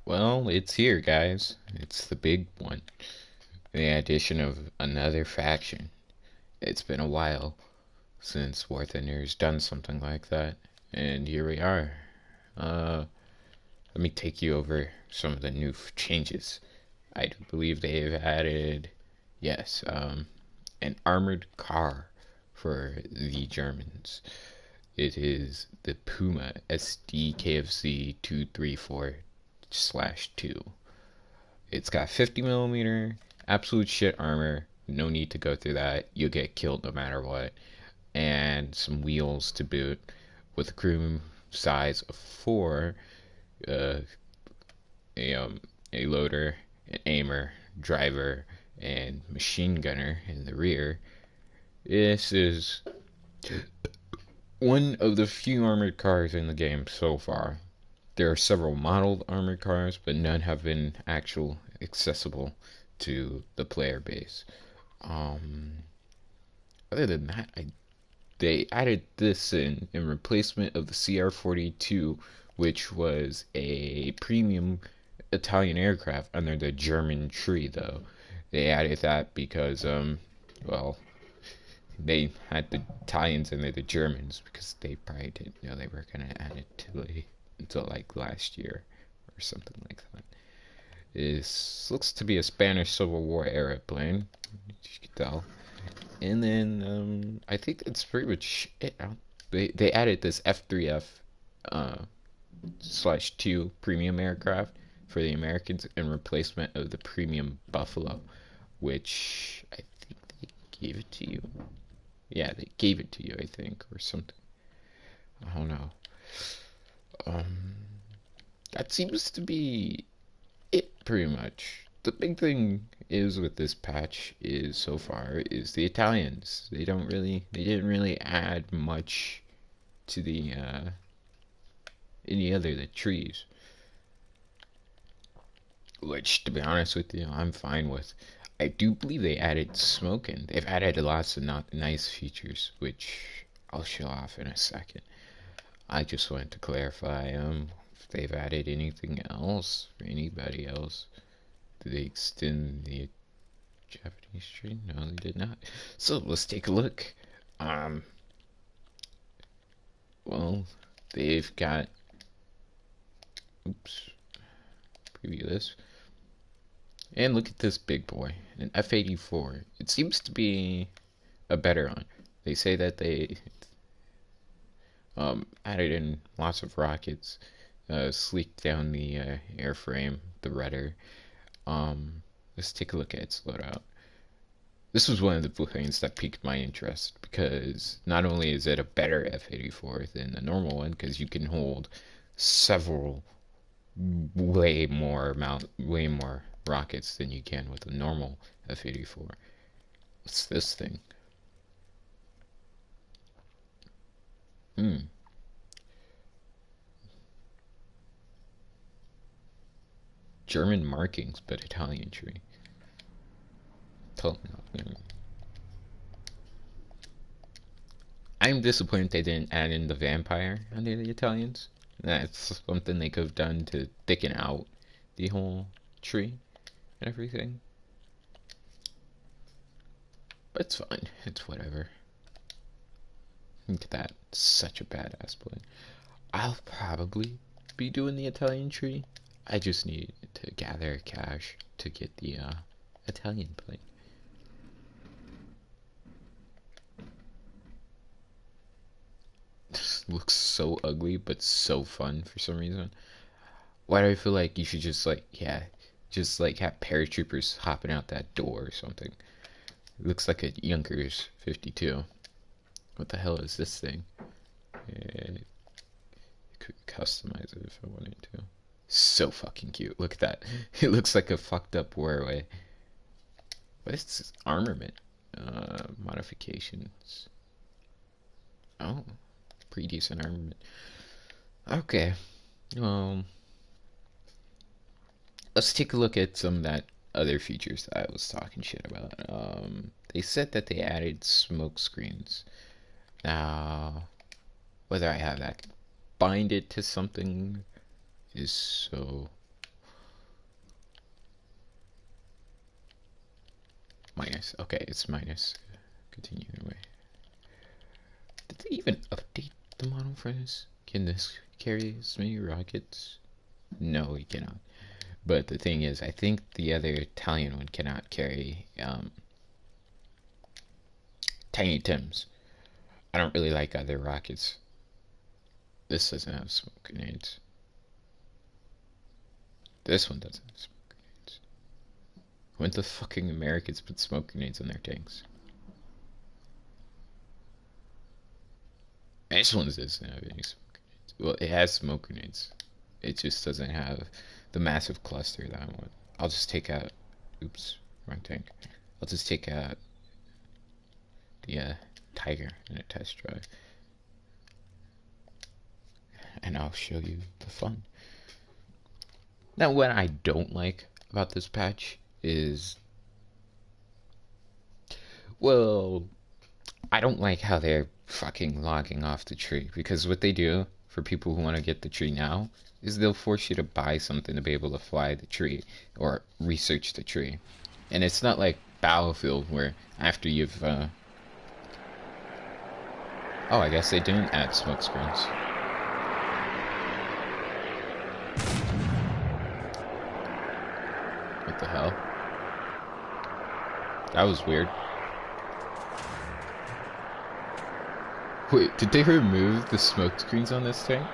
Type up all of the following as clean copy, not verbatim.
Well, it's here, guys. It's the big one. The addition of another faction. It's been a while since War Thunder's done something like that, and here we are. Uh, Let me take you over some of the new changes. I do believe they have added, yes, an armored car for the Germans. It is the Puma SDKFC 234/2. It's got 50 millimeter absolute shit armor. No need to go through that. You'll get killed no matter what. And some wheels to boot with a crew size of 4, uh, a, um, a loader, an aimer, driver, and machine gunner in the rear. This is one of the few armored cars in the game so far. There are several modeled armored cars, but none have been actual accessible to the player base. Um, Other than that, they added this in replacement of the CR-42, which was a premium Italian aircraft under the German tree. Though they added that because well, they had the Italians and the Germans because they probably didn't know they were gonna add it until like last year or something like that. This looks to be a Spanish Civil War era plane, as you can tell. And then I think that's pretty much it. They added this F3F uh, slash 2 premium aircraft for the Americans in replacement of the premium Buffalo, which I think they gave it to you. Yeah, they gave it to you, I think, or something. I don't know. Um, that seems to be it pretty much. The big thing is with this patch is so far is the Italians. They didn't really add much to the any other the trees, which to be honest with you, I'm fine with. I do believe they added smoking. They've added lots of not nice features, which I'll show off in a second. I just wanted to clarify if they've added anything else for anybody else. Did they extend the Japanese tree? No, they did not. So let's take a look. Um, well, they've got. Oops. Preview this. And look at this big boy, an F-84. It seems to be a better one. They say that they added in lots of rockets, sleeked down the airframe, the rudder. Let's take a look at its loadout. This was one of the things that piqued my interest because not only is it a better F-84 than the normal one, because you can hold several way more rockets than you can with a normal F-84. What's this thing? Hmm. German markings, but Italian tree. I'm disappointed they didn't add in the vampire under the Italians. That's something they could have done to thicken out the whole tree and everything. But it's fine. It's whatever. Look at that. Such a badass plane. I'll probably be doing the Italian tree. I just need to gather cash to get the Italian plane. This looks so ugly, but so fun for some reason. Why do I feel like you should just just like have paratroopers hopping out that door or something? It looks like a Junkers 52. What the hell is this thing? I could customize it if I wanted to. So fucking cute. Look at that. It looks like a fucked up Warway. What is this armament? Modifications. Oh, pretty decent armament. Okay. Um, let's take a look at some of that other features that I was talking shit about. They said that they added smoke screens. Now, whether I have that bind it to something is so Minus. Okay, it's minus. Continue anyway. Did they even update the model for this? Can this carry as many rockets? No, we cannot. But the thing is, I think the other Italian one cannot carry Tiny Tims. I don't really like other rockets. This doesn't have smoke grenades. This one doesn't have smoke grenades. When the fucking Americans put smoke grenades on their tanks? This one doesn't have any smoke grenades. Well, it has smoke grenades. It just doesn't have the massive cluster that I want. I'll just take out... Oops, wrong tank. I'll just take out the Tiger in a test drive. And I'll show you the fun. Now, what I don't like about this patch is... Well, I don't like how they're fucking logging off the tree. Because what they do, for people who want to get the tree now, is they'll force you to buy something to be able to fly the tree or research the tree. And it's not like Battlefield where after you've oh, I guess they didn't add smoke screens. What the hell? That was weird. Wait, did they remove the smoke screens on this tank?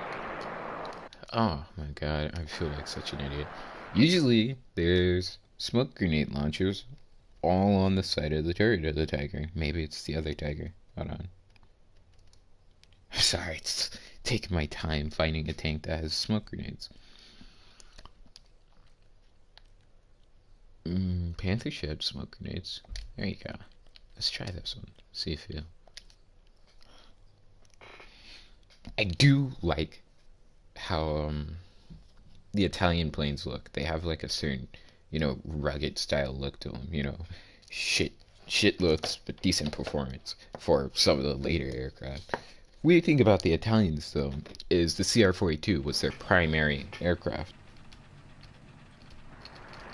Oh my god, I feel like such an idiot. Usually, there's smoke grenade launchers all on the side of the turret of the Tiger. Maybe it's the other Tiger. Hold on. Sorry, it's taking my time finding a tank that has smoke grenades. Panther should have smoke grenades. There you go. Let's try this one. See if you... I do like how the Italian planes look. They have like a certain, you know, rugged style look to them. You know, shit looks, but decent performance for some of the later aircraft. Weird thing about the Italians though is the CR-42 was their primary aircraft.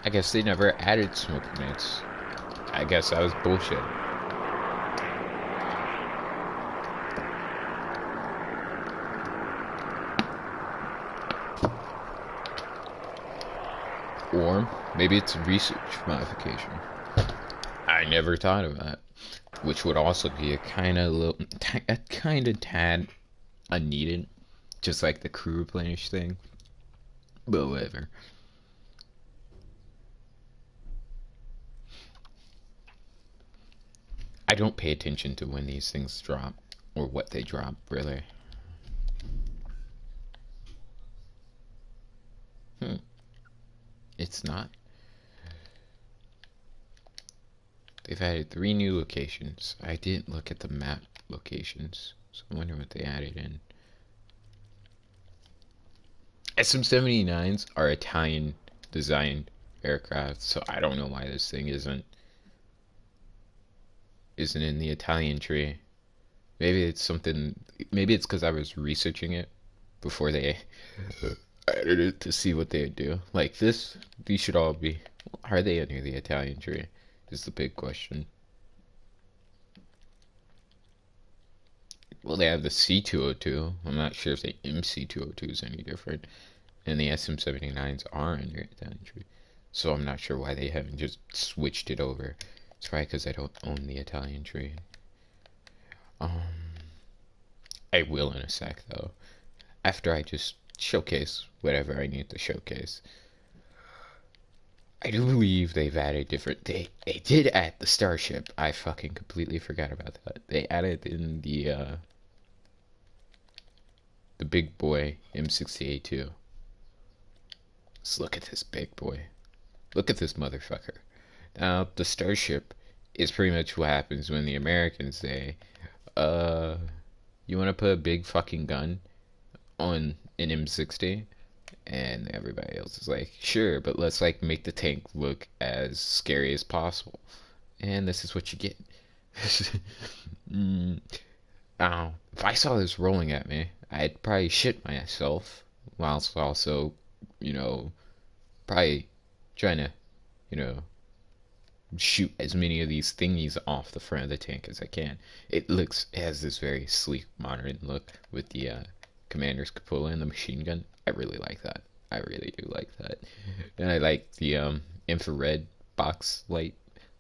I guess they never added smoke grenades. I guess that was bullshit. Or maybe it's research modification. I never thought of that. Which would also be a kind of tad unneeded, just like the crew replenish thing. But whatever. I don't pay attention to when these things drop or what they drop, really. It's not. They've added 3 new locations. I didn't look at the map locations, so I wonder what they added in. SM-79s are Italian designed aircraft, so I don't know why this thing isn't in the Italian tree. Maybe it's something, maybe it's because I was researching it before they added it to see what they would do. Like this, these should all be, are they under the Italian tree? Is the big question. Well, they have the C-202. I'm not sure if the MC-202 is any different. And the SM-79s are under Italian tree. So I'm not sure why they haven't just switched it over. It's probably because I don't own the Italian tree. I will in a sec, though. After I just showcase whatever I need to showcase. I do believe they've added different... They did add the Starship. I fucking completely forgot about that. They added in the big boy M60A2. Let's look at this big boy. Look at this motherfucker. Now, the Starship is pretty much what happens when the Americans say, you want to put a big fucking gun on an M60? And everybody else is like, sure, but let's like make the tank look as scary as possible. And this is what you get. If I saw this rolling at me, I'd probably shit myself, whilst also, you know, probably trying to, you know, shoot as many of these thingies off the front of the tank as I can. It has this very sleek, modern look with the commander's cupola and the machine gun. I really like that. I really do like that. And I like the infrared box light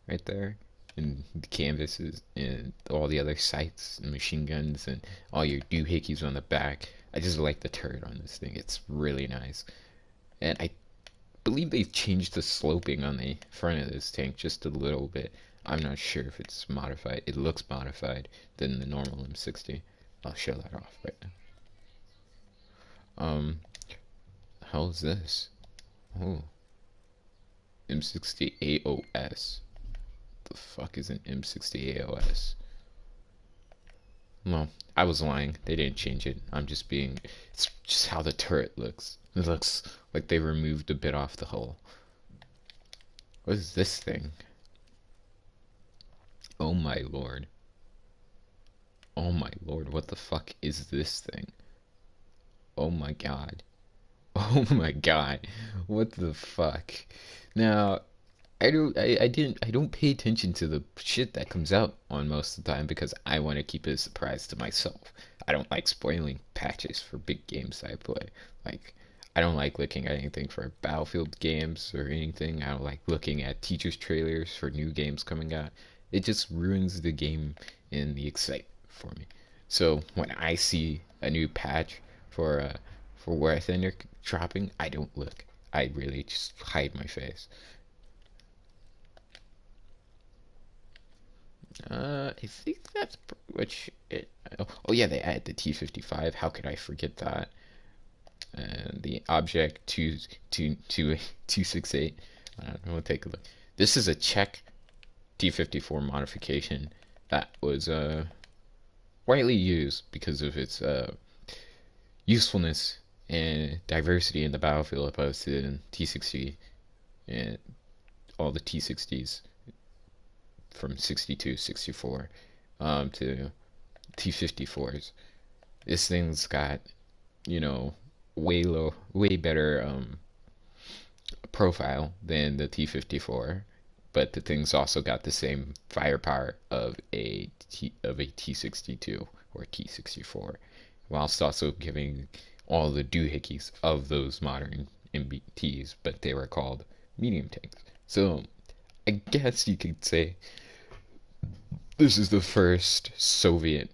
right there, and the canvases, and all the other sights and machine guns, and all your doohickeys on the back. I just like the turret on this thing. It's really nice. And I believe they've changed the sloping on the front of this tank just a little bit. I'm not sure if it's modified. It looks modified than the normal M60. I'll show that off right now. How's this? Oh, M60 AOS. The fuck is an M60 AOS? Well, I was lying. They didn't change it. I'm just being. It's just how the turret looks. It looks like they removed a bit off the hull. What is this thing? Oh my lord. Oh my lord, what the fuck is this thing? Oh my god. Oh my god. What the fuck? Now, I don't pay attention to the shit that comes out on most of the time because I want to keep it a surprise to myself. I don't like spoiling patches for big games I play. Like, I don't like looking at anything for Battlefield games or anything. I don't like looking at teachers trailers for new games coming out. It just ruins the game and the excitement for me. So when I see a new patch for War Thunder dropping, I don't look. I really just hide my face. I think that's pretty much it. Oh yeah, they added the T55. How could I forget that? And the object 268. I don't know. We'll take a look. This is a Czech T54 modification that was widely used because of its usefulness and diversity in the battlefield opposed to T60 and all the T60s from 62, 64 to T54s. This thing's got, way better profile than the T54, but the thing's also got the same firepower of a T62 or T64, whilst also giving all the doohickeys of those modern MBTs, but they were called medium tanks. So I guess you could say this is the first Soviet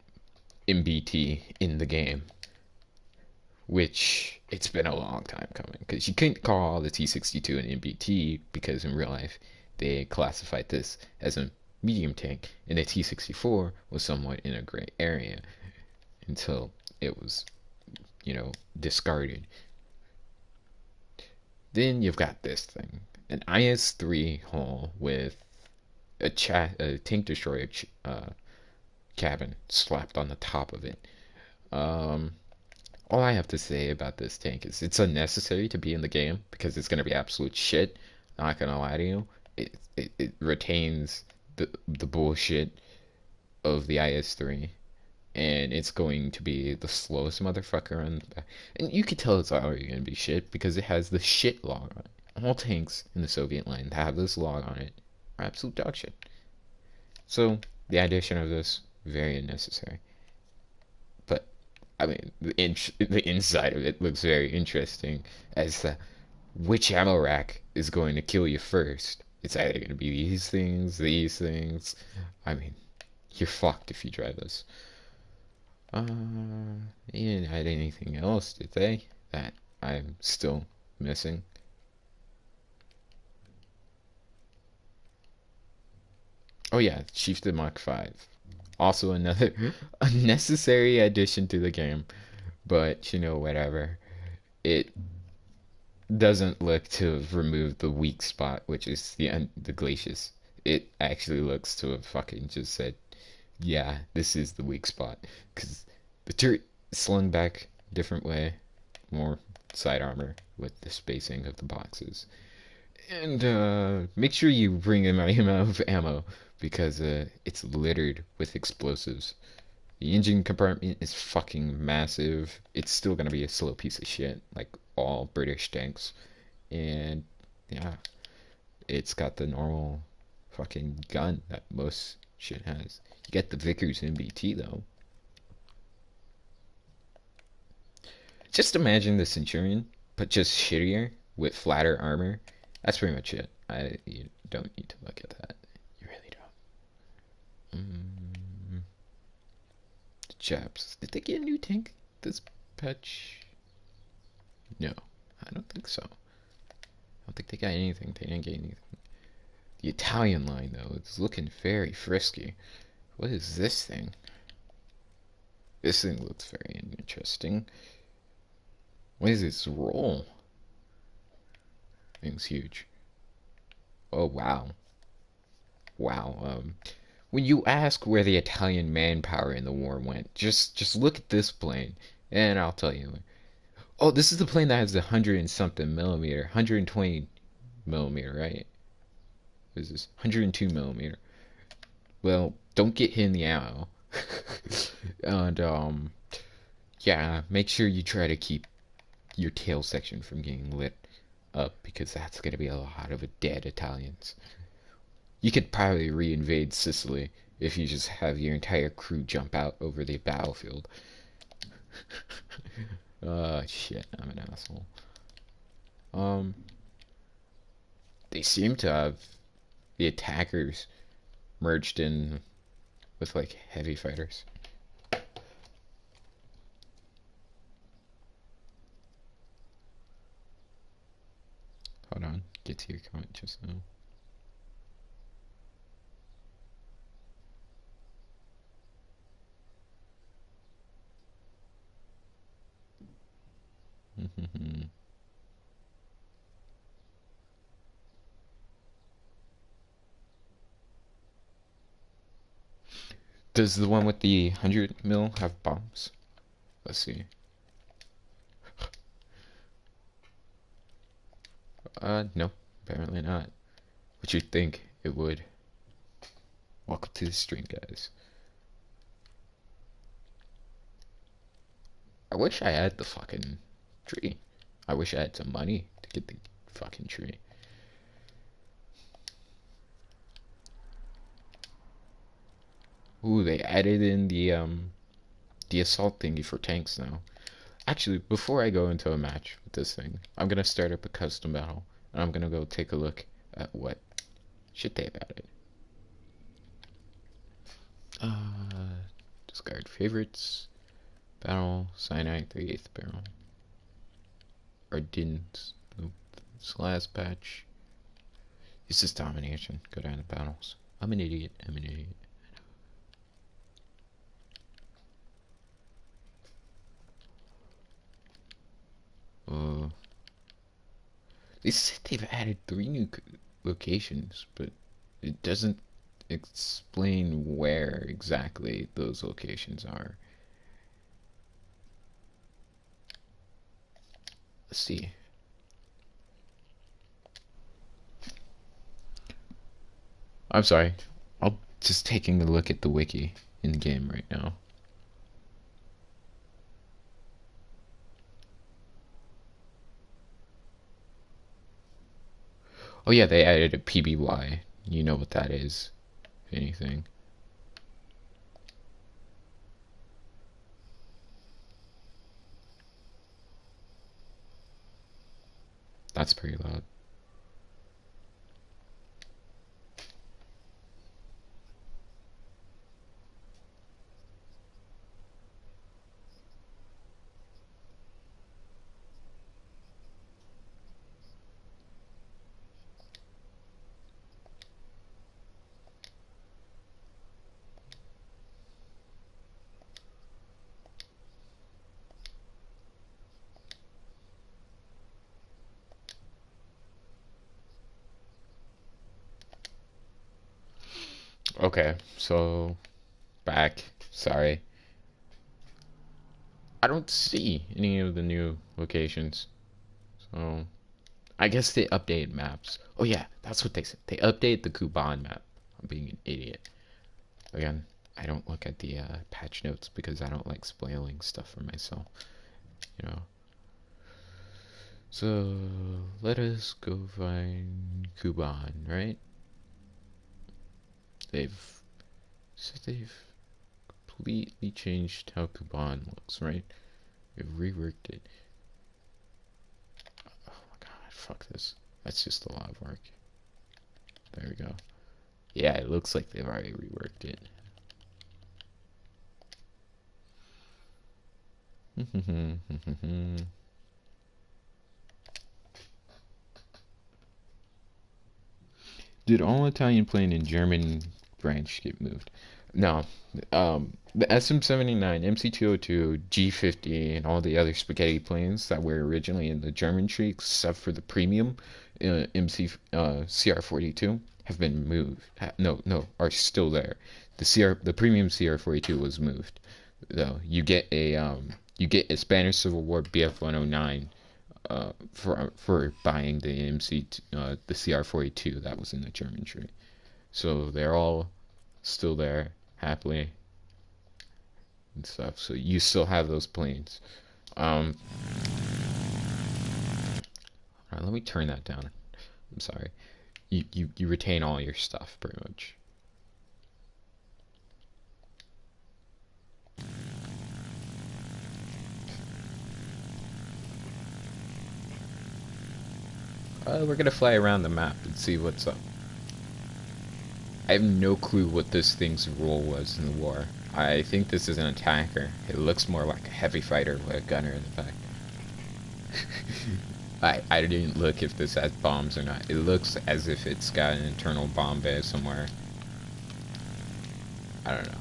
MBT in the game, which it's been a long time coming because you couldn't call the T62 an MBT because in real life they classified this as a medium tank, and the T64 was somewhat in a gray area until it was, discarded. Then you've got this thing, an IS-3 hull with a tank destroyer cabin slapped on the top of it. All I have to say about this tank is it's unnecessary to be in the game because it's going to be absolute shit. Not going to lie to you. It retains the bullshit of the IS-3, and it's going to be the slowest motherfucker on. And you could tell it's already going to be shit because it has the shit log on it. All tanks in the Soviet line that have this log on it are absolute dog shit. So the addition of this, very unnecessary. But I mean, the inside of it looks very interesting as to which ammo rack is going to kill you first. It's either going to be these things, these things. I mean, you're fucked if you drive this. They didn't add anything else, did they? That I'm still missing. Oh yeah, Chieftain Mach 5. Also another unnecessary addition to the game. But, whatever. It doesn't look to have removed the weak spot, which is the glacius. It actually looks to have fucking just said, yeah, this is the weak spot. Because the turret slung back a different way, more side armor with the spacing of the boxes. And make sure you bring in my amount of ammo because it's littered with explosives. The engine compartment is fucking massive. It's still gonna be a slow piece of shit, like all British tanks. And yeah, it's got the normal fucking gun that most shit has. You get the Vickers MBT though. Just imagine the Centurion, but just shittier with flatter armor. That's pretty much it. You don't need to look at that. You really don't. The Japs. Did they get a new tank this patch? No, I don't think so. I don't think they got anything. They didn't get anything. The Italian line, though, it's looking very frisky. What is this thing? This thing looks very interesting. What is this roll? Thing's huge. Oh, wow. Wow. When you ask where the Italian manpower in the war went, just look at this plane, and I'll tell you. Oh, this is the plane that has the 100 and something millimeter, 120 millimeter, right? What is this? 102 millimeter. Well, don't get hit in the ammo. And yeah, make sure you try to keep your tail section from getting lit up, because that's gonna be a lot of dead Italians. You could probably reinvade Sicily if you just have your entire crew jump out over the battlefield. Shit, I'm an asshole. They seem to have the attackers merged in with like heavy fighters. Hold on, get to your comment just now. Does the one with the 100 mil have bombs? Let's see. No, apparently not. But you'd think it would. Welcome to the stream, guys. I wish I had the fucking tree. I wish I had some money to get the fucking tree. Ooh, they added in the assault thingy for tanks now. Actually, before I go into a match with this thing, I'm gonna start up a custom battle, and I'm gonna go take a look at what shit they've added. Discard favorites. Battle, Cyanide, 38th barrel. Ardent, nope. This last patch. It's just domination. Go down to battles. I'm an idiot. I'm an idiot. They said they've added 3 new locations, but it doesn't explain where exactly those locations are. Let's see. I'm sorry. I'm just taking a look at the wiki in the game right now. Oh yeah, they added a PBY. You know what that is, if anything. That's pretty loud. Okay, so back. Sorry. I don't see any of the new locations. So I guess they updated maps. Oh yeah, that's what they said. They updated the Kuban map. I'm being an idiot. Again, I don't look at the patch notes because I don't like spoiling stuff for myself. You know. So let us go find Kuban, right? They've they've completely changed how Kuban looks, right? They've reworked it. Oh my god, fuck this. That's just a lot of work. There we go. Yeah, it looks like they've already reworked it. Did all Italian plane and German branch get moved? No. The SM-79, MC-202, G-50, and all the other spaghetti planes that were originally in the German tree, except for the premium CR-42, have been moved. No, are still there. The premium CR-42 was moved. Though you get a Spanish Civil War BF-109 for buying the CR-42 that was in the German tree. So they're all still there happily and stuff. So you still have those planes. All right, let me turn that down. I'm sorry. You retain all your stuff pretty much. We're gonna fly around the map and see what's up. I have no clue what this thing's role was in the war. I think this is an attacker. It looks more like a heavy fighter with a gunner in the back. I didn't look if this has bombs or not. It looks as if it's got an internal bomb bay somewhere. I don't know.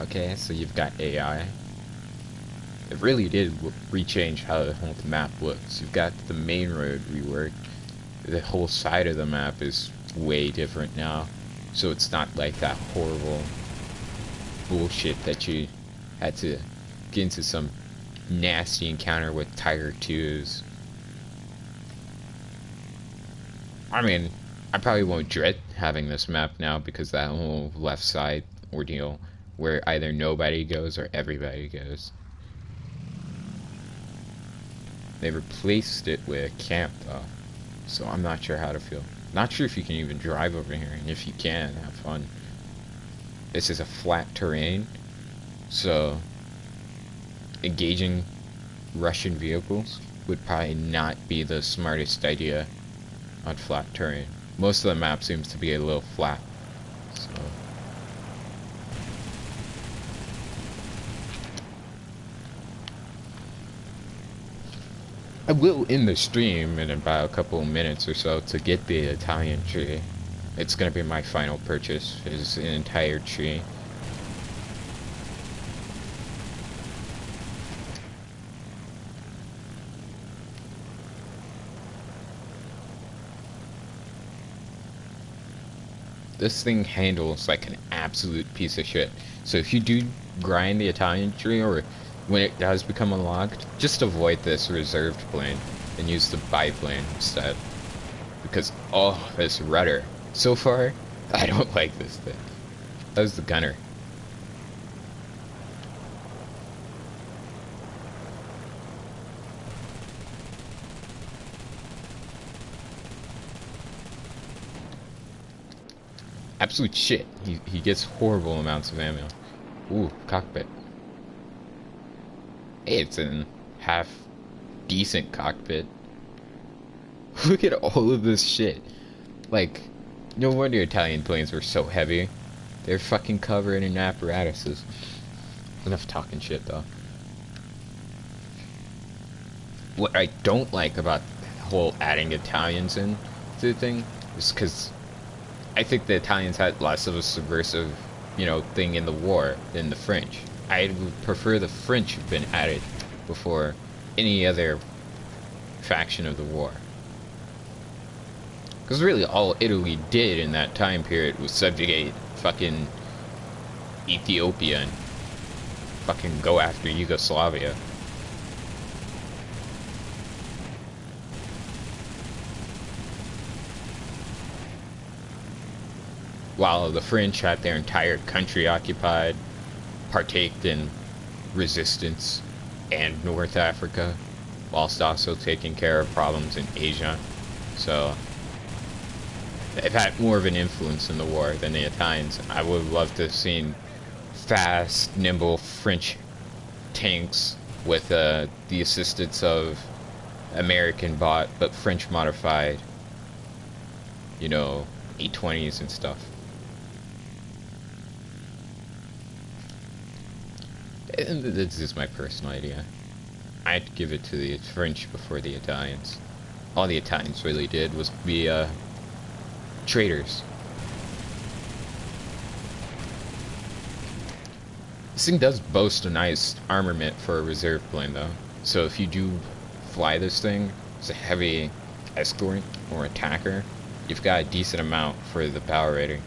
Okay, so you've got AI. It really did rechange how the whole map looks. You've got the main road reworked. The whole side of the map is way different now. So it's not like that horrible bullshit that you had to get into some nasty encounter with Tiger 2s. I mean, I probably won't dread having this map now because that whole left side ordeal where either nobody goes or everybody goes. They replaced it with a camp though, so I'm not sure how to feel. Not sure if you can even drive over here, and if you can, have fun. This is a flat terrain, so engaging Russian vehicles would probably not be the smartest idea on flat terrain. Most of the map seems to be a little flat, so. I will end the stream in about a couple of minutes or so to get the Italian tree. It's gonna be my final purchase, is an entire tree. This thing handles like an absolute piece of shit. So if you do grind the Italian tree, or when it does become unlocked, just avoid this reserved plane and use the biplane instead. Because, oh, this rudder. So far, I don't like this thing. That was the gunner. Absolute shit. He gets horrible amounts of ammo. Ooh, cockpit. Hey, it's an half decent cockpit. Look at all of this shit. Like, no wonder Italian planes were so heavy. They're fucking covered in apparatuses. Enough talking shit, though. What I don't like about the whole adding Italians in to the thing is because I think the Italians had less of a subversive, thing in the war than the French. I would prefer the French have been added before any other faction of the war. Because really all Italy did in that time period was subjugate fucking Ethiopia and fucking go after Yugoslavia. While the French had their entire country occupied, partaked in resistance and North Africa, whilst also taking care of problems in Asia. So they've had more of an influence in the war than the Italians. I would love to have seen fast, nimble French tanks with the assistance of American bought but French modified, you know, A20s and stuff. And this is my personal idea. I'd give it to the French before the Italians. All the Italians really did was be traitors. This thing does boast a nice armament for a reserve plane though. So if you do fly this thing as a heavy escort or attacker, you've got a decent amount for the power rating.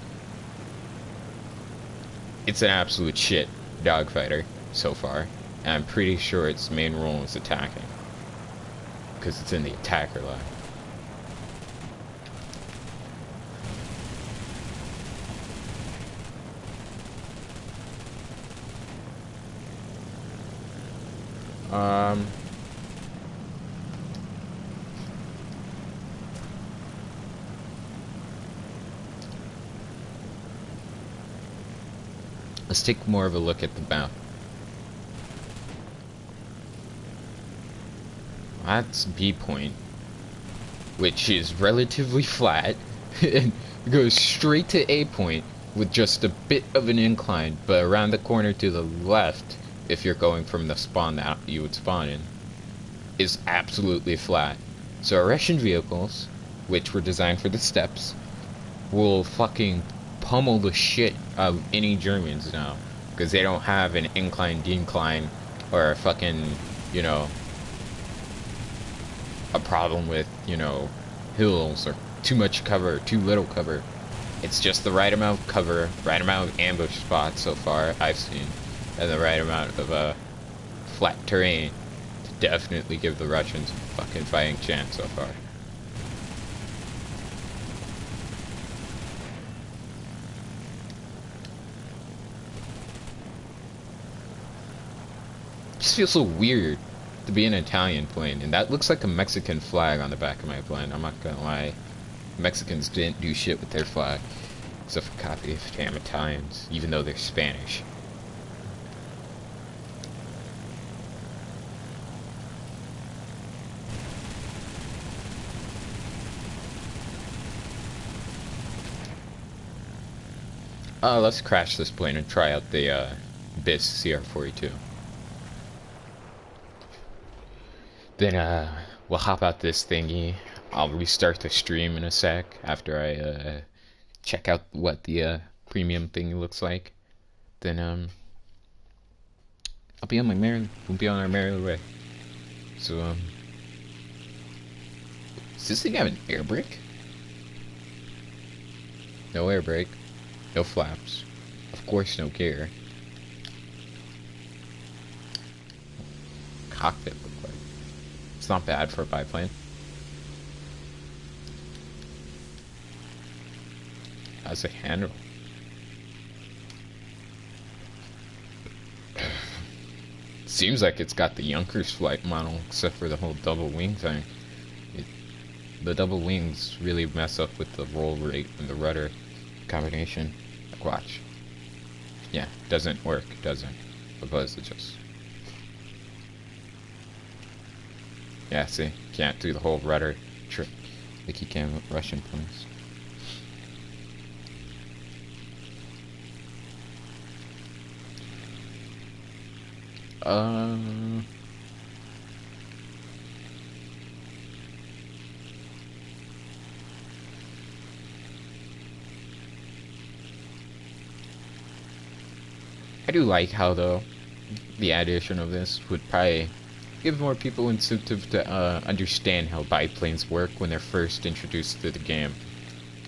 It's an absolute shit dogfighter so far, and I'm pretty sure its main role is attacking, because it's in the attacker line. Let's take more of a look at the map. That's B point, which is relatively flat and goes straight to A point with just a bit of an incline, but around the corner to the left, if you're going from the spawn that you would spawn in, is absolutely flat. So Russian vehicles, which were designed for the steppes, will fucking pummel the shit of any Germans now, because they don't have an incline, decline, or a fucking, you know, a problem with, you know, hills or too much cover, too little cover. It's just the right amount of cover, right amount of ambush spots so far I've seen, and the right amount of flat terrain to definitely give the Russians a fucking fighting chance so far. It just feels so weird to be an Italian plane, and that looks like a Mexican flag on the back of my plane. I'm not gonna lie. Mexicans didn't do shit with their flag, except for copy of damn Italians, even though they're Spanish. Let's crash this plane and try out the BIS CR-42. Then we'll hop out this thingy. I'll restart the stream in a sec after I check out what the premium thing looks like. Then I'll be on my merry, we'll be on our merry way. So does this thing have an air brake? No air brake, no flaps, of course no gear. Cockpit look like. It's not bad for a biplane. How's it handle? Seems like it's got the Junkers flight model, except for the whole double wing thing. The double wings really mess up with the roll rate and the rudder combination. Like, watch. Yeah, doesn't work, doesn't. Because it just... Yeah, see? Can't do the whole rudder trick like you can with Russian planes. I do like how, though, the addition of this would probably give more people incentive to understand how biplanes work when they're first introduced to the game.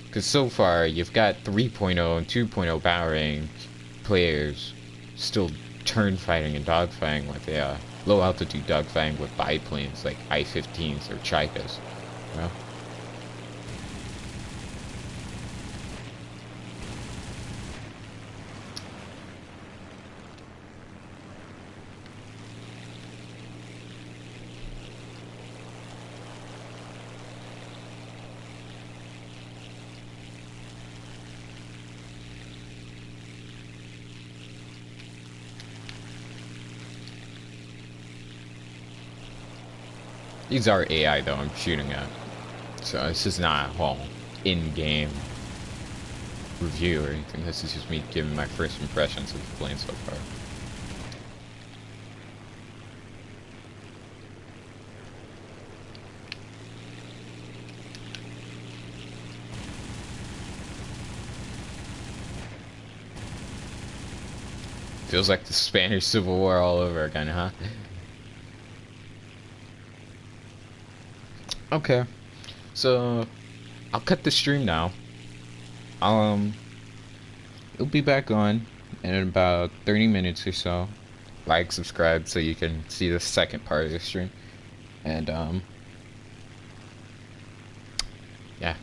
Because so far, you've got 3.0 and 2.0 powering players still turn fighting and dogfighting with a low altitude dogfighting with biplanes like I-15s or Chaikas. Well, These are AI though I'm shooting at. So this is not a whole in-game review or anything. This is just me giving my first impressions of the plane so far. Feels like the Spanish Civil War all over again, huh? Okay, so I'll cut the stream now. Um, it'll be back on in about 30 minutes or so. Like, subscribe so you can see the second part of the stream. And yeah,